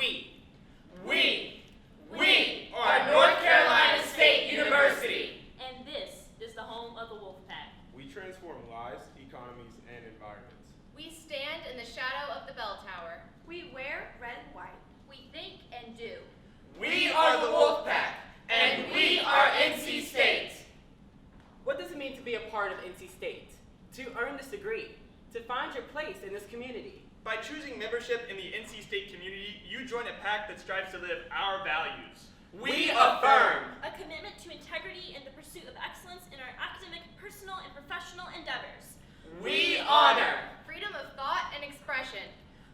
We are North Carolina State University. And this is the home of the Wolfpack. We transform lives, economies, and environments. We stand in the shadow of the bell tower. We wear red and white. We think and do. We are the Wolfpack, and we are NC State. What does it mean to be a part of NC State? To earn this degree? To find your place in this community? By choosing membership in the NC State community, you join a pack that strives to live our values. We affirm A commitment to integrity and the pursuit of excellence in our academic, personal, and professional endeavors. We honor. Freedom of thought and expression.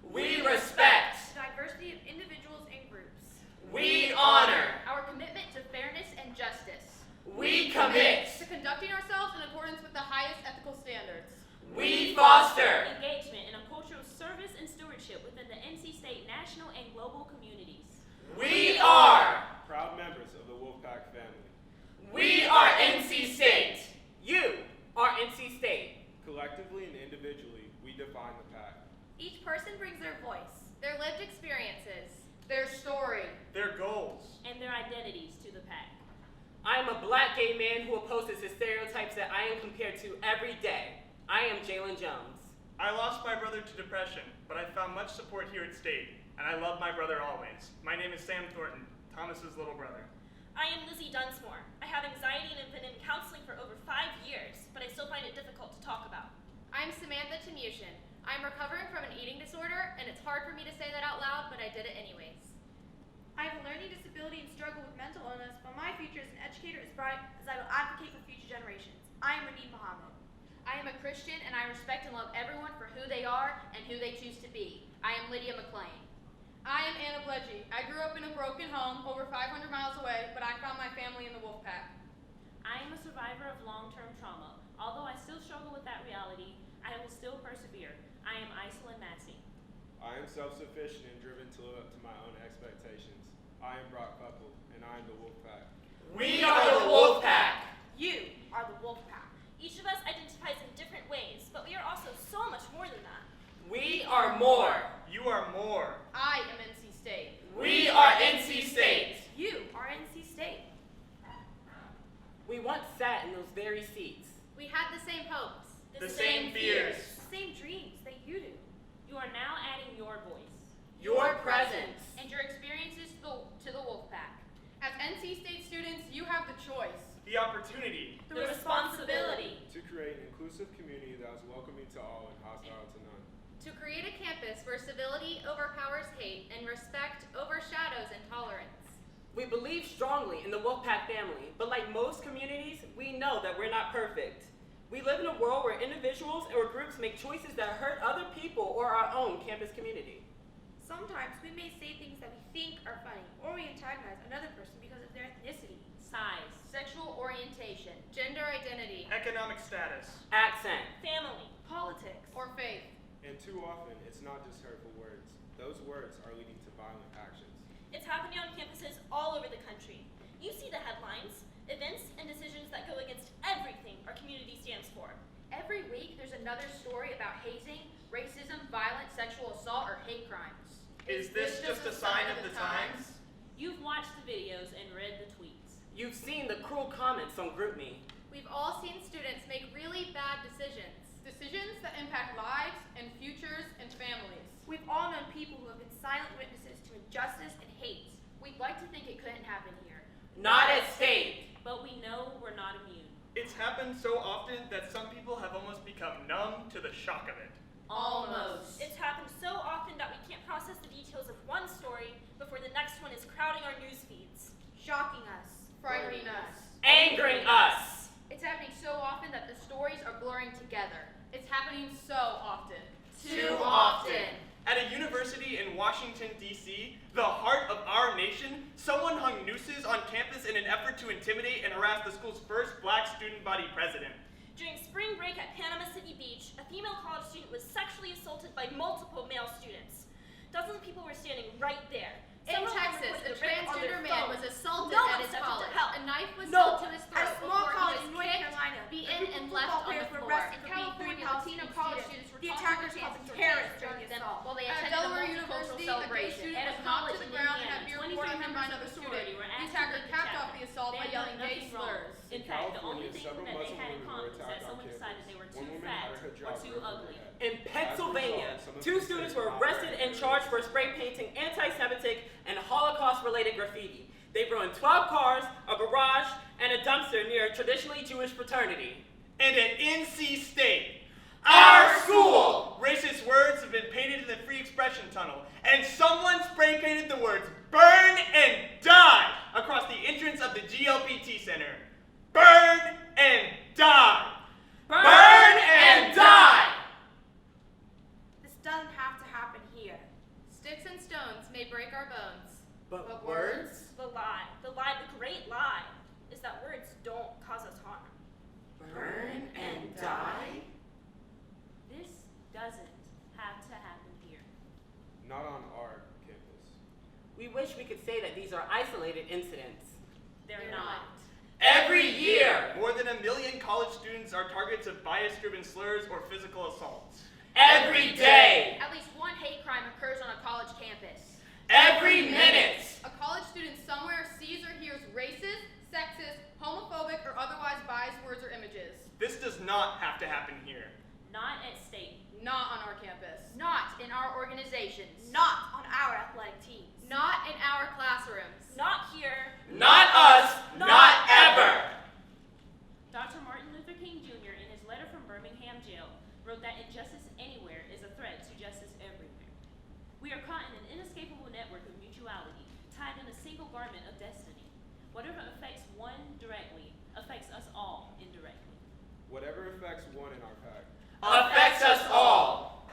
We respect. Diversity of individuals and groups. We honor. Our commitment to fairness and justice. We commit. To conducting ourselves in accordance with the highest ethical standards. We foster. Engagement in a culture of service and stewardship within the NC State national and global communities. We are. Proud members of the Wolfpack family. We are NC State. You are NC State. Collectively and individually, we define the pack. Each person brings their voice, Their lived experiences. Their story. Their goals. And their identities to the pack. I am a black gay man who opposes the stereotypes that I am compared to every day. I am Jalen Jones. I lost my brother to depression, but I found much support here at State, and I love my brother always. My name is Sam Thornton, Thomas's little brother. I am Lizzie Dunsmore. I have anxiety and have been in counseling for over 5 years, but I still find it difficult to talk about. I'm Samantha Tamushin. I'm recovering from an eating disorder, and it's hard for me to say that out loud, but I did it anyways. I have a learning disability and struggle with mental illness, but my future as an educator is bright as I will advocate for future generations. I am Raneem Muhammad. I am a Christian, and I respect and love everyone for who they are and who they choose to be. I am Lydia McLean. I am Anna Bledgy. I grew up in a broken home over 500 miles away, but I found my family in the Wolfpack. I am a survivor of long-term trauma. Although I still struggle with that reality, I will still persevere. I am Iselin Massey. I am self-sufficient and driven to live up to my own expectations. I am Brock Couple, and I am the Wolfpack. We are the Wolfpack. You are the Wolfpack. Each of us identifies in different ways, but we are also so much more than that. We are more. You are more. I am NC State. We are NC State. You are NC State. We once sat in those very seats. We had the same hopes. The same fears. The same dreams that you do. You are now adding your voice. Your presence. And your experiences to the Wolfpack. As NC State students, you have the choice. The opportunity. The responsibility. To create an inclusive community that is welcoming to all and hostile to none. To create a campus where civility overpowers hate and respect overshadows intolerance. We believe strongly in the Wolfpack family, but like most communities, we know that we're not perfect. We live in a world where individuals or groups make choices that hurt other people or our own campus community. Sometimes we may say things that we think are funny, or we antagonize another person because of their ethnicity, Size. Sexual orientation. Gender identity. Economic status. Accent. Family. politics, Or faith. And too often, it's not just hurtful words. Those words are leading to violent actions. It's happening on campuses all over the country. You see the headlines, events and decisions that go against everything our community stands for. Every week there's another story about hazing, racism, violent sexual assault, or hate crimes. Is this just a sign of the times? You've watched the videos and read the tweets. You've seen the cruel comments on GroupMe. We've all seen students make really bad decisions. Decisions that impact lives and futures and families. we've all known people who have been silent witnesses to injustice and hate. We'd like to think it couldn't happen here. Not at State. But we know we're not immune. It's happened so often that some people have almost become numb to the shock of it. Almost. It's happened so often that we can't process the details of one story before the next one is crowding our news feeds. Shocking us. Frightening us. Angering us. It's happening so often that the stories are blurring together. It's happening so often. Too often. At a university in Washington, D.C., the heart of our nation, someone hung nooses on campus in an effort to intimidate and harass the school's first black student body president. During spring break at Panama City Beach, a female college student was sexually assaulted by multiple male students. Dozens of people were standing right there. In Some of them Texas, recorded a the rape on their transgender man phone. was assaulted No at one his stepped up to college. help. A knife was No held to one. his At throat a small before college he in was North kicked, Carolina, beaten, a and group of left football on the players were floor. arrested In for being California, three Latino college students were The taunted attackers with called them cancers terrorists during during them the assault. while they At attended a Delaware multicultural University, a gay celebration student at a was knocked college to the my Members another of the student. sorority were The asked to attacker leave the capped chapel. off the assault They by had done yelling gay nothing wrong. slurs. In fact, the only California, thing several that they Muslim had in women common were was that attacked on someone decided campus. they were One too woman fat had her or hijab too ripped from her ugly. head. In Pennsylvania, two students were arrested and charged for spray painting anti-Semitic and Holocaust-related graffiti. They ruined 12 cars, a garage, and a dumpster near a traditionally Jewish fraternity. And at NC State, Our school! racist words have been painted in the free expression tunnel, and someone spray painted the words "burn and die" across the entrance of the GLPT Center. Burn and die! Burn and die! This doesn't have to happen here. Sticks and stones may break our bones. But words? The great lie, is that words don't cause us harm. Burn and die? This doesn't have to happen here. Not on our campus. We wish we could say that these are isolated incidents. They're not. Every year! More than 1 million college students are targets of bias-driven slurs or physical assaults. Every day! At least one hate crime occurs on a college campus. Every minute! A college student somewhere sees or hears racist, sexist, homophobic, or otherwise biased words or images. This does not have to happen here. Not at state. Not on our campus. Not in our organizations. Not on our athletic teams. Not in our classrooms. Not here. Not us! Not ever! Dr. Martin Luther King Jr., in his letter from Birmingham jail, wrote that injustice anywhere is a threat to justice everywhere. We are caught in an inescapable network of mutuality, tied in a single garment of destiny. Whatever affects one directly affects us all indirectly. Whatever affects one in our pack. Affects us all!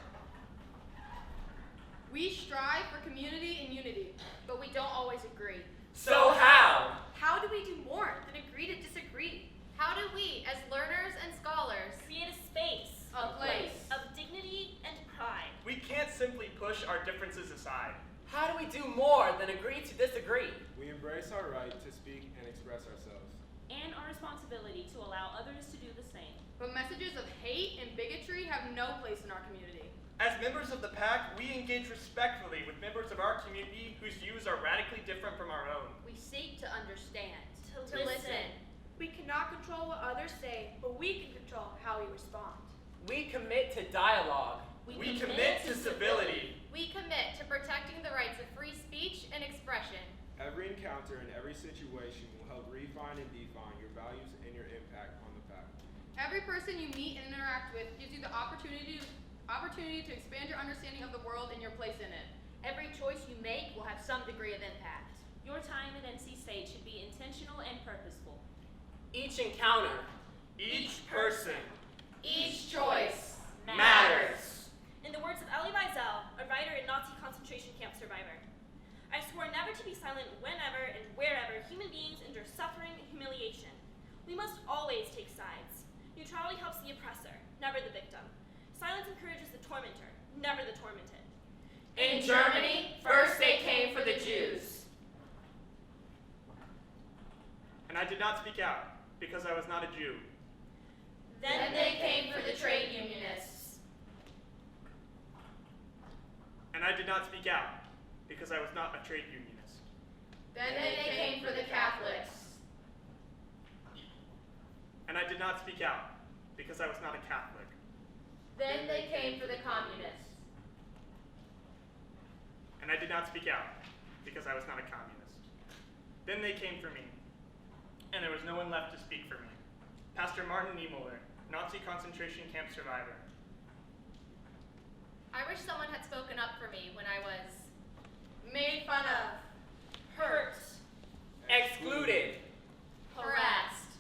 We strive for community and unity. But we don't always agree. So how? How do we do more than agree to disagree? How do we, as learners and scholars, Create a space A place. of dignity and pride. We can't simply push our differences aside. How do we do more than agree to disagree? We embrace our right to speak and express ourselves. And our responsibility to allow others to do the same. But messages of hate and bigotry have no place in our community. As members of the pack, we engage respectfully with members of our community whose views are radically different from our own. we seek to understand, To listen. We cannot control what others say, but we can control how we respond. We commit to dialogue. We commit to civility. We commit to protecting the rights of free speech and expression. Every encounter and every situation will help refine and define your values and your impact on the pack. Every person you meet and interact with gives you the opportunity to expand your understanding of the world and your place in it. Every choice you make will have some degree of impact. Your time at NC State should be intentional and purposeful. Each encounter, Each person Each choice Matters. In the words of Elie Wiesel, a writer and Nazi concentration camp survivor, I swore never to be silent whenever and wherever human beings endure suffering and humiliation. We must always take sides. Neutrality helps the oppressor, never the victim. Silence encourages the tormentor, never the tormented. In Germany, first they came for the Jews. and I did not speak out because I was not a Jew. Then they came for the trade unionists. And I did not speak out because I was not a trade unionist. Then they came for the Catholics. And I did not speak out because I was not a Catholic. Then they came for the communists. And I did not speak out because I was not a communist. Then they came for me, and there was no one left to speak for me. Pastor Martin Niemöller, Nazi concentration camp survivor. I wish someone had spoken up for me when I was Made fun of. Hurt. excluded. harassed.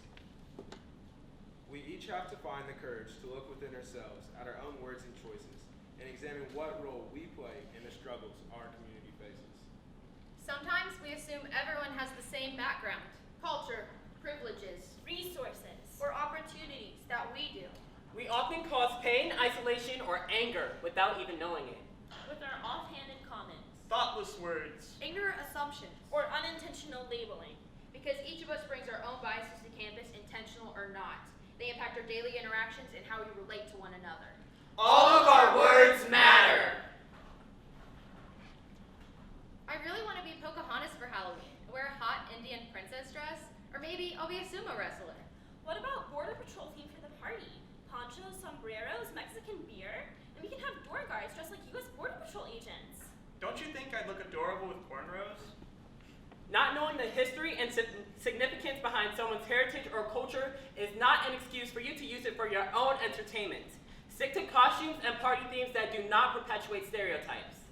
We each have to find the courage to look within ourselves at our own words and choices and examine what role we play in the struggles our community faces. Sometimes we assume everyone has the same background, Culture. privileges. Resources. Or opportunities that we do. We often cause pain, isolation, or anger without even knowing it. With our offhanded comments. Thoughtless words. Ignorant assumptions. Or unintentional labeling. Because each of us brings our own biases to campus, intentional or not. They impact our daily interactions and how we relate to one another. All of our words matter. I really want to be Pocahontas for Halloween. I'll be a sumo wrestler. What about border patrol theme for the party? Ponchos, sombreros, Mexican beer, and we can have door guards dressed like U.S. Border Patrol agents. Don't you think I'd look adorable with cornrows? Not knowing the history and significance behind someone's heritage or culture is not an excuse for you to use it for your own entertainment. Stick to costumes and party themes that do not perpetuate stereotypes.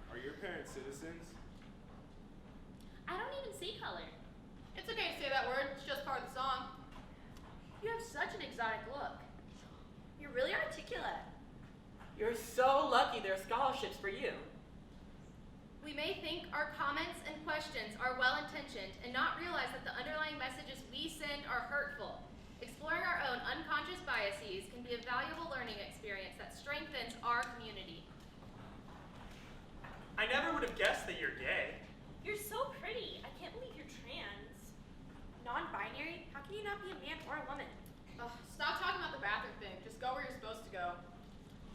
Are your parents citizens? I don't even see color. It's okay to say that word, it's just part of the song. You have such an exotic look. You're really articulate. You're so lucky there are scholarships for you. We may think our comments and questions are well-intentioned and not realize that the underlying messages we send are hurtful. Exploring our own unconscious biases can be a valuable learning experience that strengthens our community. I never would have guessed that you're gay. You're so pretty. I can't believe you're trans. Non-binary? How can you not be a man or a woman? Ugh, stop talking about the bathroom thing. Just go where you're supposed to go.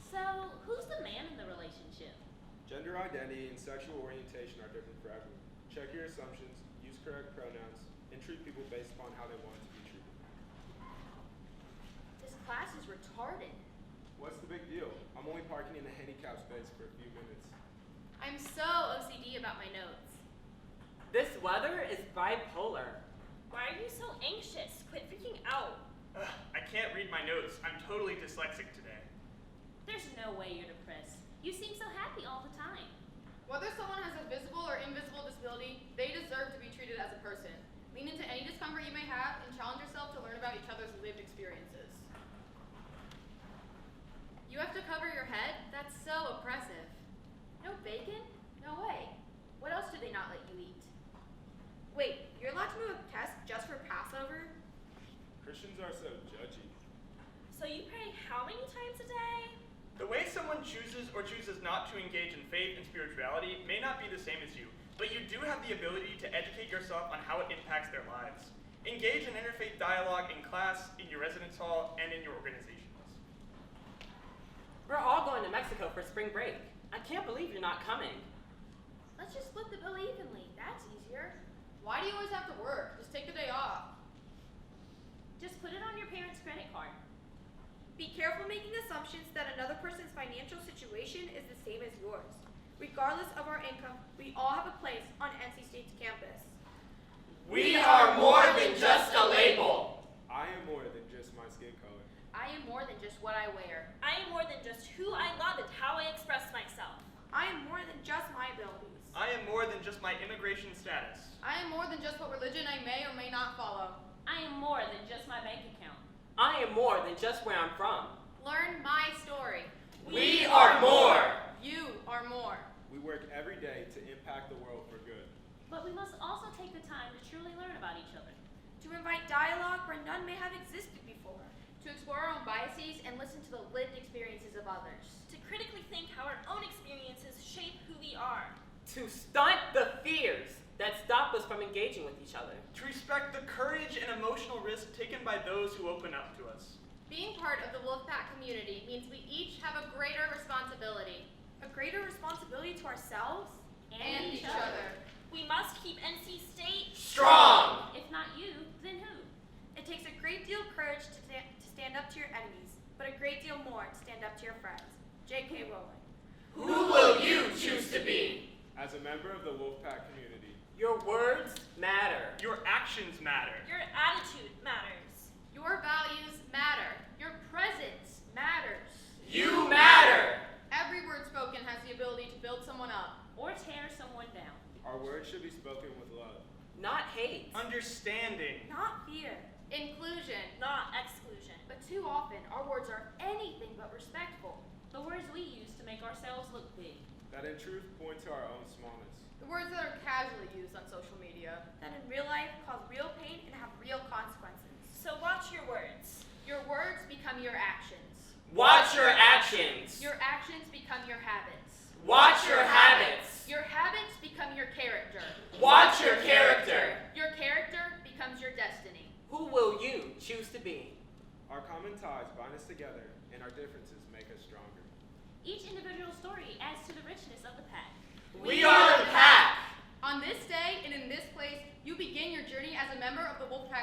So, who's the man in the relationship? Gender identity and sexual orientation are different for everyone. Check your assumptions, use correct pronouns, and treat people based upon how they want to be treated. This class is retarded. What's the big deal? I'm only parking in the handicap space for a few minutes. I'm so OCD about my notes. This weather is bipolar. Why are you so anxious? Quit freaking out. Ugh, I can't read my notes. I'm totally dyslexic today. There's no way you're depressed. You seem so happy all the time. Whether someone has a visible or invisible disability, they deserve to be treated as a person. Lean into any discomfort you may have and challenge yourself to learn about each other's lived experiences. You have to cover your head? That's so oppressive. No bacon? No way. What else do they not let you eat? Wait, you're allowed to move a test just for Passover? Christians are so judgy. So you pray how many times a day? The way someone chooses or chooses not to engage in faith and spirituality may not be the same as you, but you do have the ability to educate yourself on how it impacts their lives. Engage in interfaith dialogue in class, in your residence hall, and in your organizations. We're all going to Mexico for spring break. I can't believe you're not coming. Let's just split the bill evenly. That's easier. Why do you always have to work? Just take the day off. Just put it on your parents' credit card. Be careful making assumptions that another person's financial situation is the same as yours. Regardless of our income, we all have a place on NC State's campus. We are more than just a label. I am more than just my skin color. I am more than just what I wear. I am more than just who I love and how I express myself. I am more than just my abilities. I am more than just my immigration status. I am more than just what religion I may or may not follow. I am more than just my bank account. I am more than just where I'm from. Learn my story. We are more. You are more. We work every day to impact the world for good. But we must also take the time to truly learn about each other. To invite dialogue where none may have existed before. To explore our own biases and listen to the lived experiences of others. To critically think how our own experiences shape who we are. To stunt the fears that stop us from engaging with each other. To respect the courage and emotional risk taken by those who open up to us. Being part of the Wolfpack community means we each have a greater responsibility. A greater responsibility to ourselves And each other. We must keep NC State Strong. If not you, then who? It takes a great deal of courage to stand up to your enemies, but a great deal more to stand up to your friends. J.K. Rowling. Who will you choose to be? As a member of the Wolfpack community, Your words matter. Your actions matter. Your attitude matters. Your values matter. Your presence matters. You matter. Every word spoken has the ability to build someone up. Or tear someone down. our words should be spoken with love. Not hate. Understanding. Not fear. Inclusion. Not exclusion. But too often, our words are anything but respectful. The words we use to make ourselves look big. That in truth point to our own smallness. The words that are casually used on social media. That in real life cause real pain and have real consequences. So watch your words. Your words become your actions. Watch your actions. Your actions become your habits. Watch your habits. Your habits become your character. Watch your character. Your character becomes your destiny. Who will you choose to be? Our common ties bind us together, and our differences make us stronger. Each individual story adds to the richness of the pack. We are the pack. On this day and in this place, you begin your journey as a member of the Wolfpack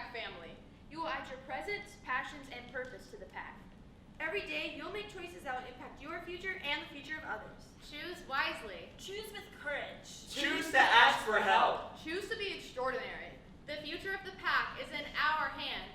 every day you'll make choices that will impact your future and the future of others. Choose wisely. Choose with courage. Choose to ask for help. Choose to be extraordinary. The future of the pack is in our hands.